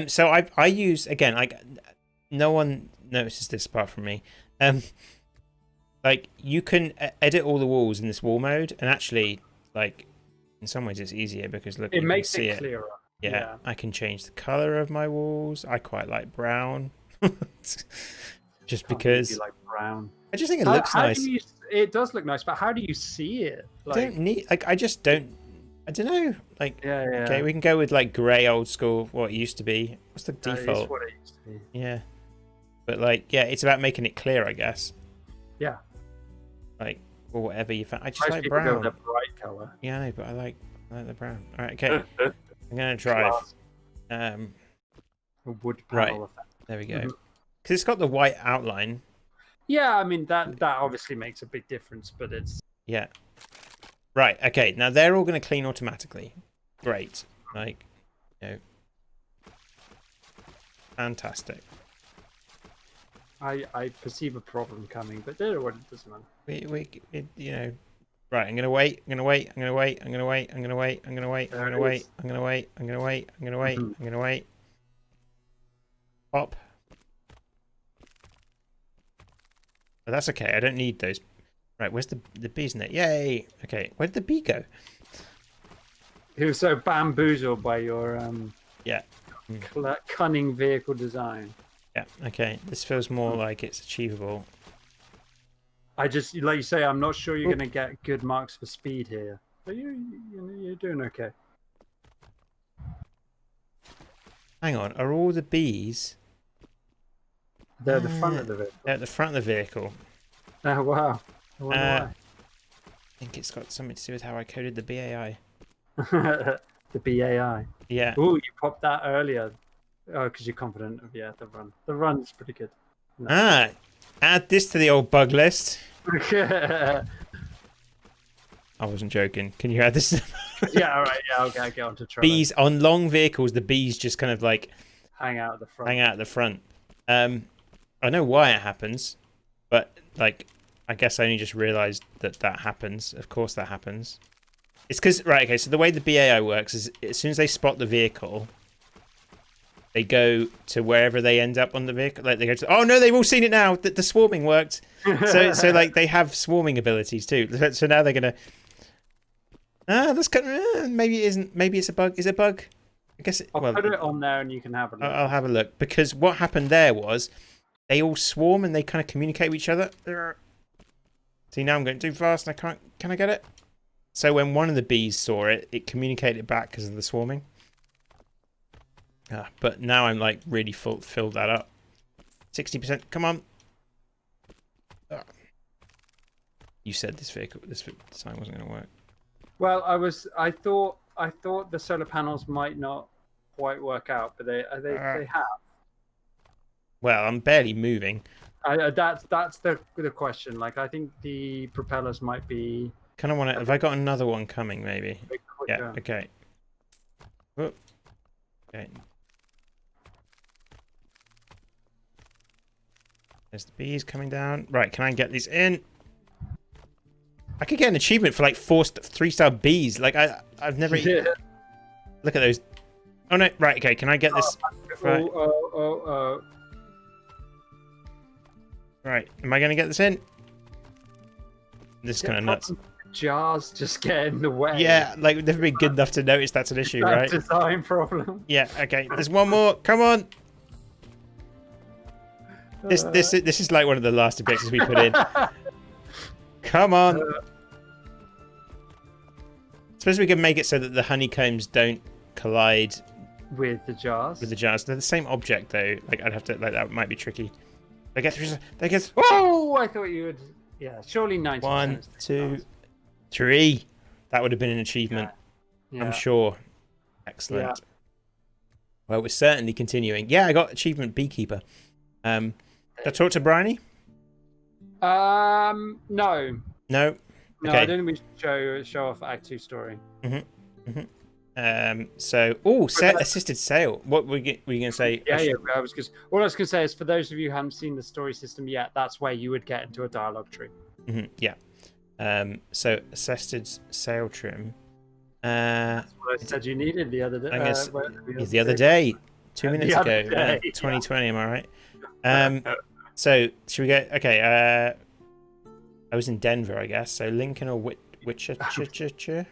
So I use again. No one notices this apart from me. Like you can edit all the walls in this wall mode, and actually, like, in some ways it's easier because look, it you makes can see it clearer. Yeah, I can change the color of my walls. I quite like brown, just because. You like brown. I just think it looks nice. It does look nice, but how do you see it? Like, I don't need. Like, I just don't. I don't know. Like, yeah. Okay, we can go with like grey, old school, what it used to be. What's the default? It's what it used to be. Yeah, but like, yeah, it's about making it clear, I guess. Yeah. Like, or whatever you found. I just Most like people brown. go with a bright color. Yeah, I know, but I like the brown. All right, okay. I'm gonna drive. A wood panel Right. effect. There we go. Because it's got the white outline. Yeah, I mean that obviously makes a big difference, but it's Yeah. Right. Okay. Now they're all going to clean automatically. Great. Like, fantastic. I perceive a problem coming, but there what it doesn't matter. Right. I'm gonna wait. I'm gonna wait. I'm gonna wait. I'm gonna wait. I'm gonna wait. I'm gonna wait. I'm gonna wait. I'm gonna wait. I'm gonna wait. I'm gonna wait. I'm gonna wait. Pop. Oh, that's okay. I don't need those. Right. Where's the bee's net? Yay. Okay. Where did the bee go? He was so bamboozled by your Yeah. cunning vehicle design. Yeah. Okay. This feels more like it's achievable. I just, like you say, I'm not sure you're going to get good marks for speed here. But you're doing okay. Hang on. Are all the bees? They're at the front of the vehicle. They're at the front of the vehicle. Oh, wow. I wonder why. I think it's got something to do with how I coded the BAI. The BAI. Yeah. Ooh, you popped that earlier. Oh, because you're confident of, the run. The run's pretty good. No. Add this to the old bug list. I wasn't joking. Can you add this? Yeah, all right. Yeah, okay, I'll get on to try. Bees on long vehicles, the bees just kind of like hang out at the front. Hang out at the front. I know why it happens, but like I guess I only just realized that happens. Of course that happens. It's because, right, okay, so the way the BAI works is as soon as they spot the vehicle, they go to wherever they end up on the vehicle. Like they go to, oh no, they've all seen it now. The swarming worked. So like they have swarming abilities too. So now they're gonna. That's kind of, maybe it isn't. Maybe it's a bug. Is it a bug? I guess. I'll put it on there and you can have a look. I'll have a look because what happened there was they all swarm and they kind of communicate with each other. See, now I'm going too fast and I can't. Can I get it? So when one of the bees saw it, it communicated back because of the swarming. But now I'm like really filled that up. 60%. Come on. You said this design wasn't going to work. Well, I thought the solar panels might not quite work out, but they have. Well, I'm barely moving. That's the question. Like, I think the propellers might be. Kind of want to. Have I got another one coming? Maybe. Yeah. Okay. Whoop. Okay. There's the bees coming down. Right, can I get these in? I could get an achievement for like 3-star bees. Like I've never. Yeah. Look at those. Oh no! Right, okay. Can I get this? Right. Oh. Right. Am I going to get this in? This is kind of nuts. Jars just get in the way. Yeah, like we've never been good enough to notice that's an issue, right? Design problem. Yeah. Okay. There's one more. Come on. This is like one of the last objectives we put in. Come on. Suppose we can make it so that the honeycombs don't collide with the jars. They're the same object though. Like I'd have to like that might be tricky. They get through. They get. Oh, I thought you would. Yeah, surely 90%. 1, 2, 3. That would have been an achievement. Yeah. I'm sure. Excellent. Well, we're certainly continuing. Yeah, I got achievement beekeeper. Did I talk to Bryony? No. No. No, Okay. I don't think we should show off Act 2 story. So, assisted sale. What were you going to say? Yeah. All I was going to say is for those of you who haven't seen the story system yet, that's where you would get into a dialogue tree. Yeah. So assisted sale trim. That's what I said you needed the other day. I guess the other day, 2 minutes ago, day, 2020. Am I right? So should we go? Okay. I was in Denver, I guess. So Lincoln or Wichita? Wichita.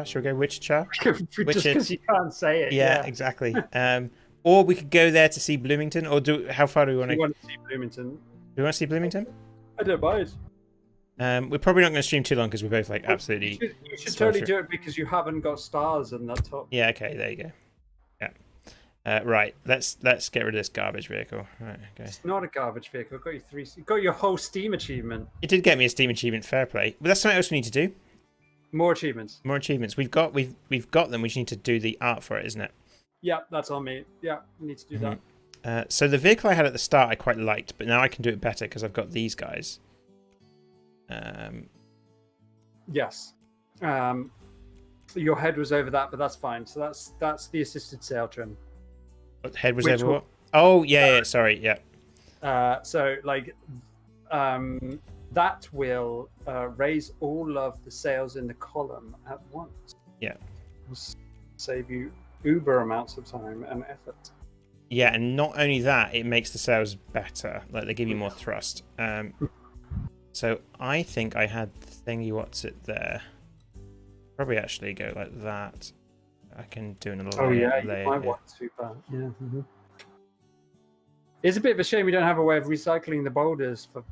Should we go Wichita? Just because you can't say it. Yeah, exactly. Or we could go there to see Bloomington. Or how far do we want to? We want to see Bloomington. Do we want to see Bloomington? I don't mind. We're probably not going to stream too long because we're both like absolutely. You should totally do it because you haven't got stars in that top. Yeah. Okay. There you go. Yeah. Right. Let's get rid of this garbage vehicle. Right. Okay. It's not a garbage vehicle. Got your whole Steam achievement. It did get me a Steam achievement. Fair play. But that's something else we need to do. More achievements. More achievements. We've got them. We just need to do the art for it, isn't it? Yeah, that's on me. Yeah, we need to do that. So the vehicle I had at the start I quite liked, but now I can do it better because I've got these guys. Yes. Your head was over that, but that's fine. So that's the assisted sail trim. What head was over what? Oh yeah. Sorry. Yeah. So like, that will raise all of the sails in the column at once. Yeah. Will save you uber amounts of time and effort. Yeah, and not only that, it makes the sails better. Like they give you more thrust. So I think I had thingy what's it there. Probably actually go like that. I can do another layer. You might want to, but yeah. It's a bit of a shame we don't have a way of recycling the boulders for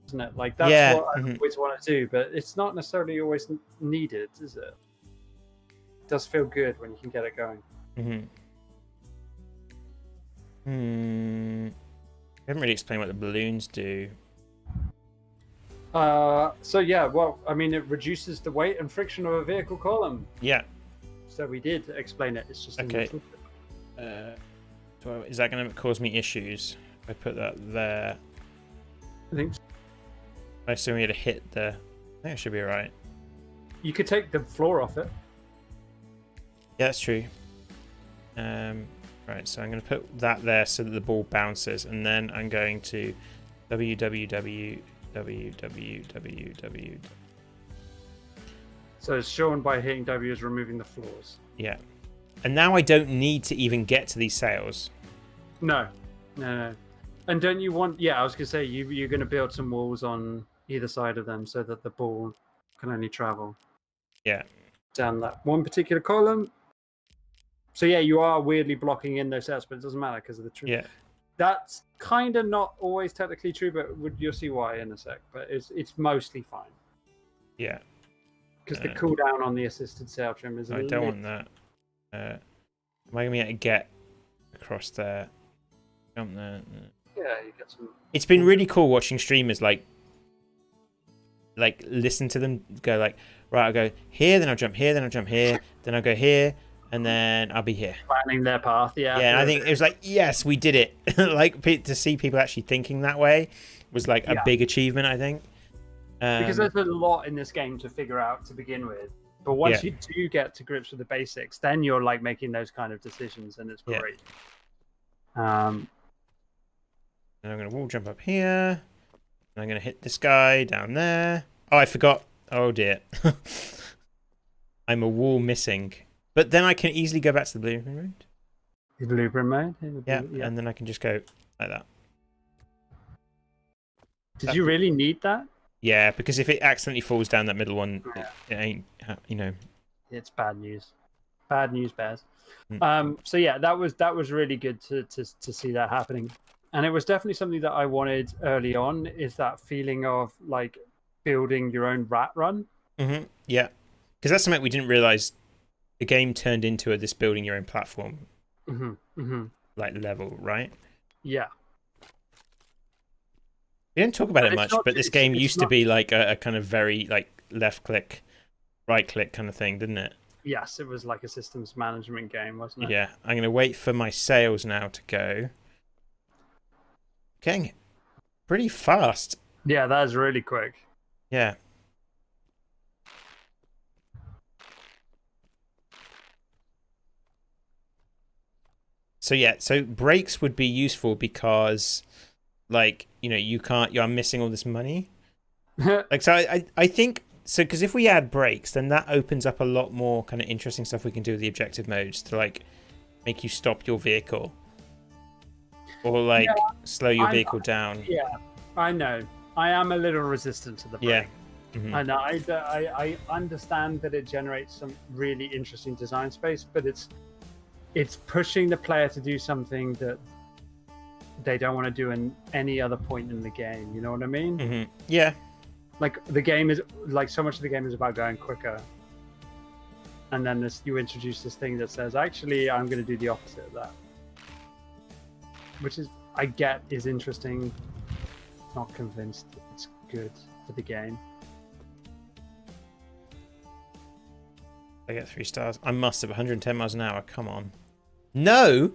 isn't it? Like that's what I always want to do, but it's not necessarily always needed, is it? It does feel good when you can get it going. I haven't really explained what the balloons do. So yeah, well, I mean, it reduces the weight and friction of a vehicle column. Yeah. So we did explain it. It's just okay. So is that going to cause me issues if I put that there? I think so. I assume we had to hit the. I think it should be alright. You could take the floor off it. Yeah, that's true. Right, so I'm going to put that there so that the ball bounces, and then I'm going to www. So it's shown by hitting W is removing the floors. Yeah. And now I don't need to even get to these sails. No. And don't you want... Yeah, I was going to say, you're going to build some walls on either side of them so that the ball can only travel. Yeah. Down that one particular column. So yeah, you are weirdly blocking in those sails, but it doesn't matter because of the tree. Yeah. That's kind of not always technically true, but you'll see why in a sec. But it's mostly fine. Yeah. Because the cooldown on the assisted sail trim is. I don't want that. Am I going to be able to get across there? Jump there. Yeah, you get some. It's been really cool watching streamers like listen to them go like, right, I'll go here, then I'll jump here, then I'll jump here, then I'll go here, and then I'll be here. Planning their path, yeah. Yeah, and I think it was like, yes, we did it. Like to see people actually thinking that way was like a big achievement, I think. Because there's a lot in this game to figure out to begin with. But once you do get to grips with the basics, then you're like making those kind of decisions, and it's great. And I'm going to wall jump up here. And I'm going to hit this guy down there. Oh, I forgot. Oh, dear. I'm a wall missing. But then I can easily go back to the blue road. The blueprint mode. Yeah, and then I can just go like that. Did you really need that? Yeah, because if it accidentally falls down that middle one, it ain't, you know. It's bad news. Bad news bears. Mm. So yeah, that was really good to see that happening, and it was definitely something that I wanted early on. Is that feeling of like building your own rat run? Yeah, because that's something we didn't realize. The game turned into this building your own platform, like level, right? Yeah. We don't talk about it much, but this game used to be like a kind of very like left click, right click kind of thing, didn't it? Yes, it was like a systems management game, wasn't it? Yeah, I'm going to wait for my sales now to go. Getting pretty fast. Yeah, that is really quick. Yeah. So yeah, so breaks would be useful because, like, you know, you're missing all this money. Like, so I think so, because if we add breaks, then that opens up a lot more kind of interesting stuff we can do with the objective modes to like make you stop your vehicle or like slow your vehicle down. Yeah, I know. I am a little resistant to the break. Yeah. And I understand that it generates some really interesting design space, but it's pushing the player to do something that they don't want to do in any other point in the game. You know what I mean? Yeah. Like the game is like so much of the game is about going quicker, and then you introduce this thing that says, actually, I'm going to do the opposite of that, which is is interesting. Not convinced it's good for the game. I get 3 stars. I must have 110 miles an hour. Come on. No.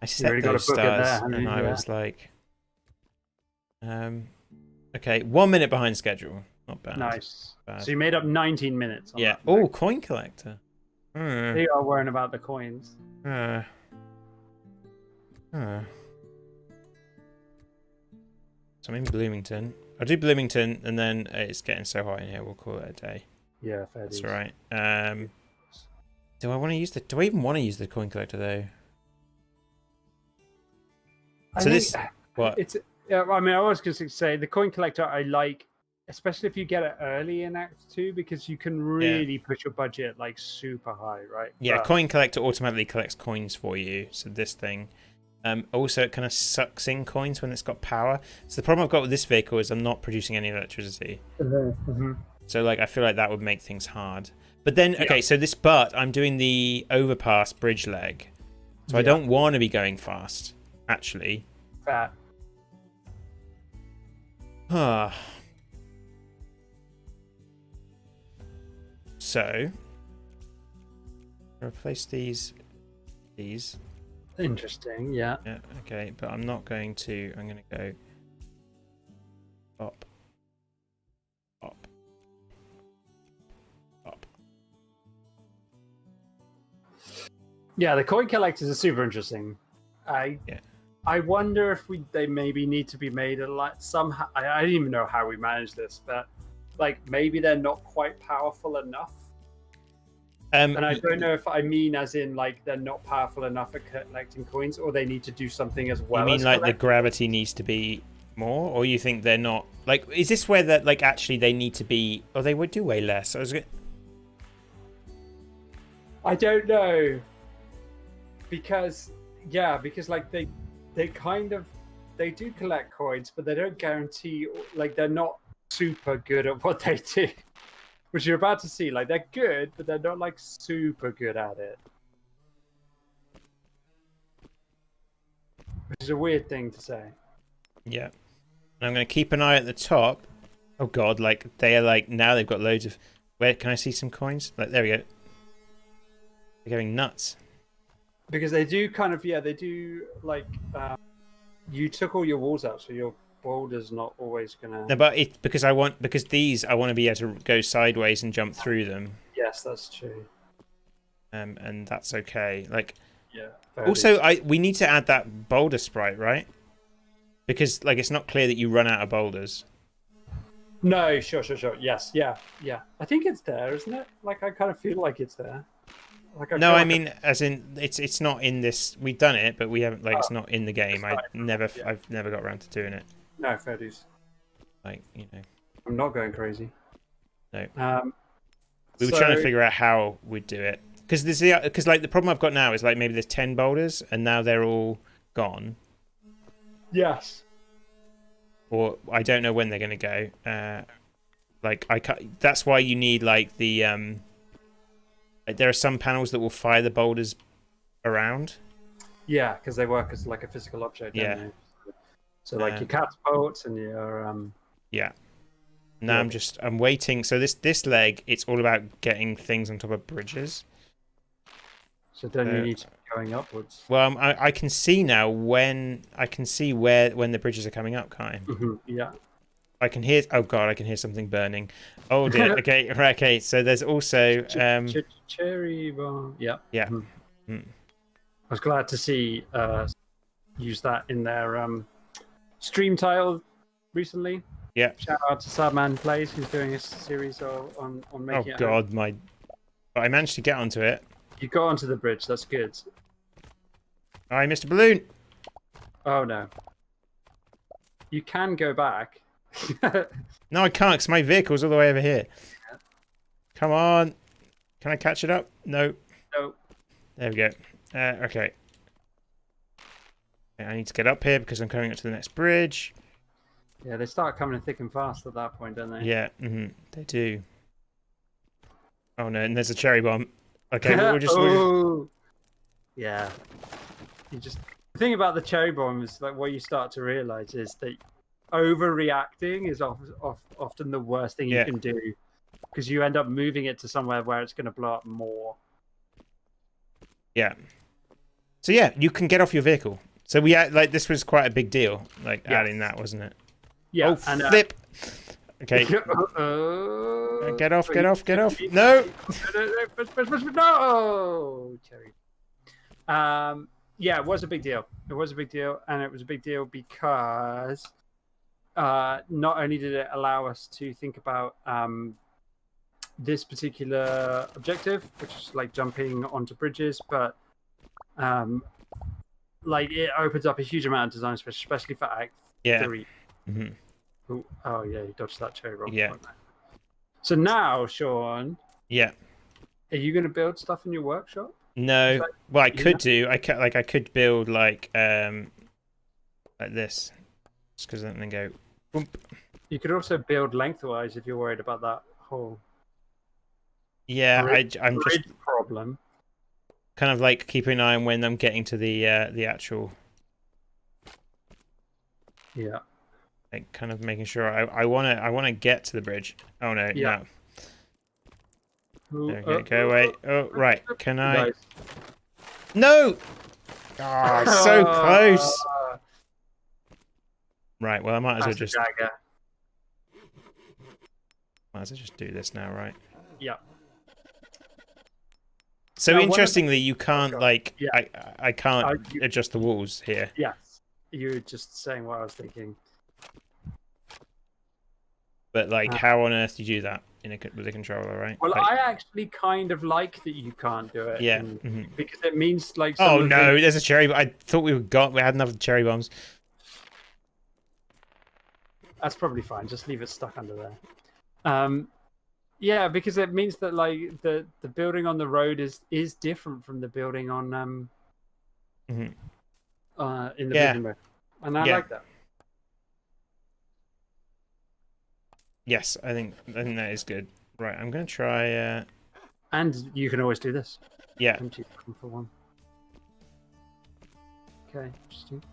I set those stars, and I was like, okay, 1 minute behind schedule. Not bad. Nice. So you made up 19 minutes. On that. Oh, coin collector. They are worrying about the coins. So I'm in Bloomington. I'll do Bloomington, and then it's getting so hot in here. We'll call it a day. Yeah, fair. That's all right. Do I want to use the? Do I even want to use the coin collector though? What? It's. I mean, I was going to say the coin collector I like, especially if you get it early in Act 2, because you can really push your budget like super high, right? Yeah, coin collector automatically collects coins for you. So this thing. Also, it kind of sucks in coins when it's got power. So the problem I've got with this vehicle is I'm not producing any electricity. So like I feel like that would make things hard. But then, okay, so I'm doing the overpass bridge leg. So I don't want to be going fast, actually. Fat. So replace these. Interesting, yeah. Yeah, okay, but I'm not going to. I'm going to go up. Yeah, the coin collectors are super interesting. I wonder if they maybe need to be made a lot somehow. I don't even know how we manage this, but like maybe they're not quite powerful enough. And I don't know if I mean as in like they're not powerful enough at collecting coins, or they need to do something as well. You mean like the gravity needs to be more, or you think they're not? Like, is this where that like actually they need to be? Or they would do way less. I don't know. Because like they do collect coins, but they don't guarantee, like they're not super good at what they do, which you're about to see. Like they're good, but they're not like super good at it, which is a weird thing to say. Yeah, and I'm gonna keep an eye at the top. Oh god, like they are like now they've got loads of. Where can I see some coins? Like there we go. They're going nuts. Because they do kind of, they do like, you took all your walls out, so your boulder's not always gonna. No, but because I want to be able to go sideways and jump through them. Yes, that's true. And that's okay. Like, yeah. Also, we need to add that Boulder Sprite, right? Because like it's not clear that you run out of boulders. No, sure. Yes, yeah. I think it's there, isn't it? Like I kind of feel like it's there. Like No, I mean, as in, it's not in this. We've done it, but we haven't. Like, it's not in the game. I've never got around to doing it. No, fair dues. Like, you know. I'm not going crazy. No. We were So- trying to figure out how we'd do it, because like the problem I've got now is like maybe there's 10 boulders and now they're all gone, Yes. or I don't know when they're gonna go. Like I can't, that's why you need like the like, there are some panels that will fire the boulders around. Yeah, because they work as like a physical object. Yeah. Don't they? So like your catapults and your Yeah. Now I'm waiting. So this leg, it's all about getting things on top of bridges. So then you need to be going upwards. Well, I can see now when the bridges are coming up, can't I? Yeah. I can hear. Oh god, I can hear something burning. Oh dear. Okay, right. Okay, so there's also cherry bomb. Yeah. Yeah. I was glad to see use that in their stream title recently. Yeah. Shout out to Sadman Plays, who's doing a series on making it. Oh god, but I managed to get onto it. You got onto the bridge. That's good. I missed a balloon. Oh no. You can go back. No, I can't, because my vehicle's all the way over here. Come on. Can I catch it up? No. No. There we go. Okay. I need to get up here because I'm coming up to the next bridge. Yeah, they start coming thick and fast at that point, don't they? Yeah, they do. Oh no, and there's a cherry bomb. Okay, we'll just... Oh. Yeah. The thing about the cherry bomb is like what you start to realize is that overreacting is often the worst thing you can do, because you end up moving it to somewhere where it's going to blow up more. Yeah. So yeah, you can get off your vehicle. So we like this was quite a big deal, like adding that, wasn't it? Yeah. Oh, and, flip. Okay. Get off! Get off! Get off! No. No. Cherry. Yeah, it was a big deal. It was a big deal, and it was a big deal because not only did it allow us to think about this particular objective, which is like jumping onto bridges, but like it opens up a huge amount of design, especially for Act 3. Oh yeah, you dodged that cherry bomb. Yeah. So now, Sean. Yeah. Are you going to build stuff in your workshop? No. Well, I could do. I could build like this, just because then go. Boom. You could also build lengthwise if you're worried about that whole. Yeah, I'm just problem. Kind of like keeping an eye on when I'm getting to the actual. Yeah. Like kind of making sure I wanna get to the bridge. Oh no, no. Okay, go away. Oh right, can I? Nice. No. Oh, so close. Right, well I might as well just. Might as well just do this now, right? Yeah. So now, interestingly, you can't like I can't adjust the walls here. Yes, you were just saying what I was thinking. But like, how on earth do you do that with a controller, right? Well, like, I actually kind of like that you can't do it. Yeah. Because it means like. Oh no, there's a cherry. I thought we had enough cherry bombs. That's probably fine. Just leave it stuck under there. Yeah, because it means that like the building on the road is different from the building on in the vision mode, and I like that. Yes, I think that is good. Right, I'm gonna try. And you can always do this. Yeah. Empty for one. Okay, interesting.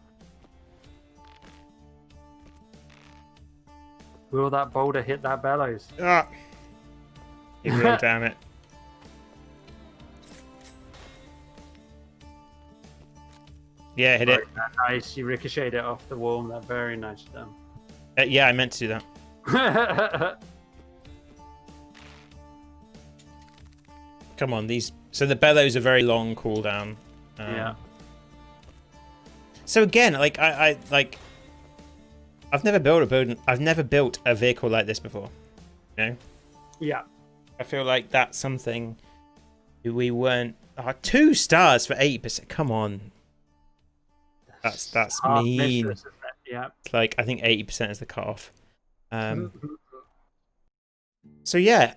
Will that boulder hit that bellows? Ah. It will, damn it. Yeah, hit it. Nice, you ricocheted it off the wall. That very nice done. Yeah, I meant to do that. Come on, so the bellows are very long cooldown. Yeah. So again, like I've never built a vehicle like this before. You know? Yeah. I feel like that's something We weren't 2 stars for 80%. Come on, that's hard mean. business, isn't it? Yeah. Like, I think 80% is the cutoff. So yeah.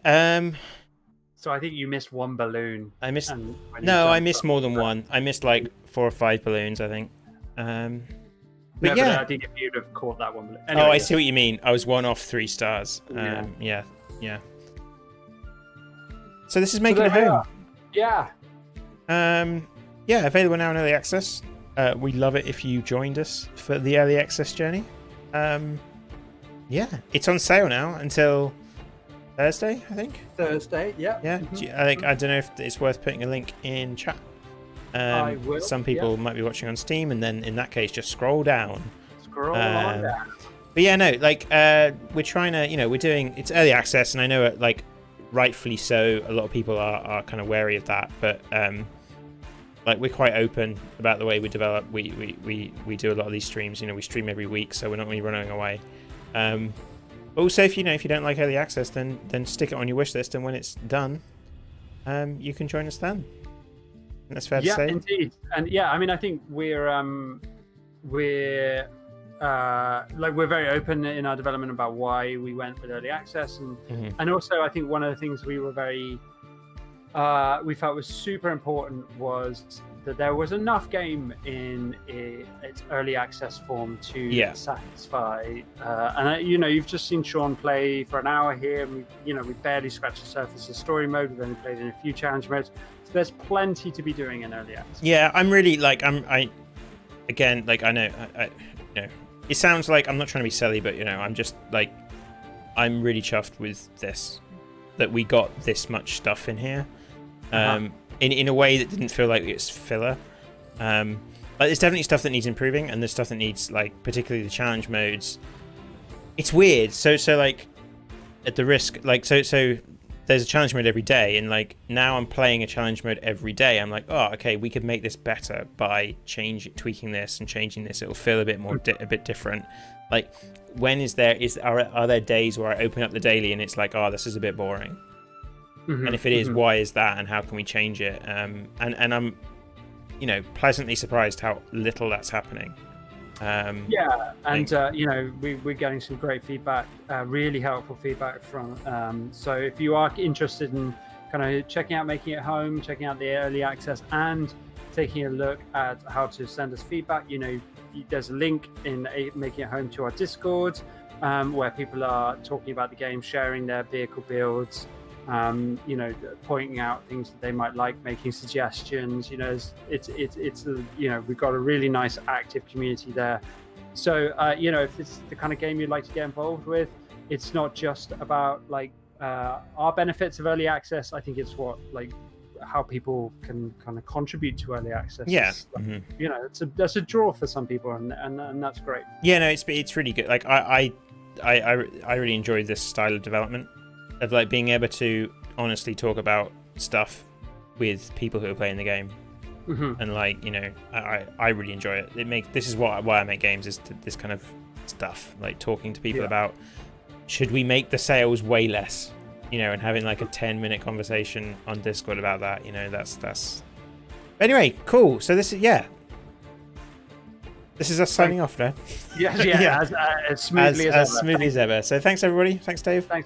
So I think you missed one balloon. I missed. and when you No, I jumped missed up- more than one. I missed like 4 or 5 balloons, I think. But No, yeah. I think if you'd have caught that one balloon. Oh, Anyway, I see what you mean. I was 1 off 3 stars. Yeah. Yeah. So this is making there it we home. are. Yeah. Yeah, available now in early access. We'd love it if you joined us for the early access journey. Yeah, it's on sale now until Thursday, I think. Thursday. Yeah. Yeah, I don't know if it's worth putting a link in chat. I will, Some people might be watching on Steam, and then in that case, just scroll down. Scroll on down. But yeah, no, like we're trying to, we're doing it's early access, and I know like rightfully so, a lot of people are kind of wary of that, but like we're quite open about the way we develop. We do a lot of these streams. We stream every week, so we're not really running away. Also, if you don't like early access, then stick it on your wish list, and when it's done, you can join us then. And that's fair to say. Yeah, indeed. And yeah, I mean, I think we're very open in our development about why we went with early access, and also I think one of the things we were we felt was super important was that there was enough game in its early access form to satisfy. And you've just seen Sean play for an hour here, and we barely scratched the surface of story mode. We've only played in a few challenge modes, so there's plenty to be doing in early access. Yeah, I'm really I know it sounds like I'm not trying to be silly, but I'm just like I'm really chuffed with this, that we got this much stuff in here. In a way that didn't feel like it's filler. Like there's definitely stuff that needs improving, and there's stuff that needs, like, particularly the challenge modes. It's weird. So like at the risk, like so there's a challenge mode every day, and like now I'm playing a challenge mode every day. I'm like, oh, okay, we could make this better by tweaking this and changing this. It'll feel a bit more a bit different. Like, when are there days where I open up the daily and it's like, oh, this is a bit boring? And if it is, why is that, and how can we change it? And I'm, pleasantly surprised how little that's happening. We're getting some great feedback, really helpful feedback from. So if you are interested in kind of checking out Making It Home, checking out the early access, and taking a look at how to send us feedback, there's a link in Making It Home to our Discord, where people are talking about the game, sharing their vehicle builds. Pointing out things that they might like, making suggestions. We've got a really nice active community there. So if it's the kind of game you'd like to get involved with, it's not just about our benefits of early access. I think it's how people can kind of contribute to early access. Yeah, that's a draw for some people, and that's great. Yeah, no, it's really good. Like I really enjoy this style of development, of like being able to honestly talk about stuff with people who are playing the game. And I really enjoy it. This is why I make games, is this kind of stuff, like talking to people about, should we make the sales way less, and having like a 10-minute conversation on Discord about that. That's anyway, cool. So this is us signing off now. As smoothly as ever. So thanks everybody. Thanks Dave. Thanks very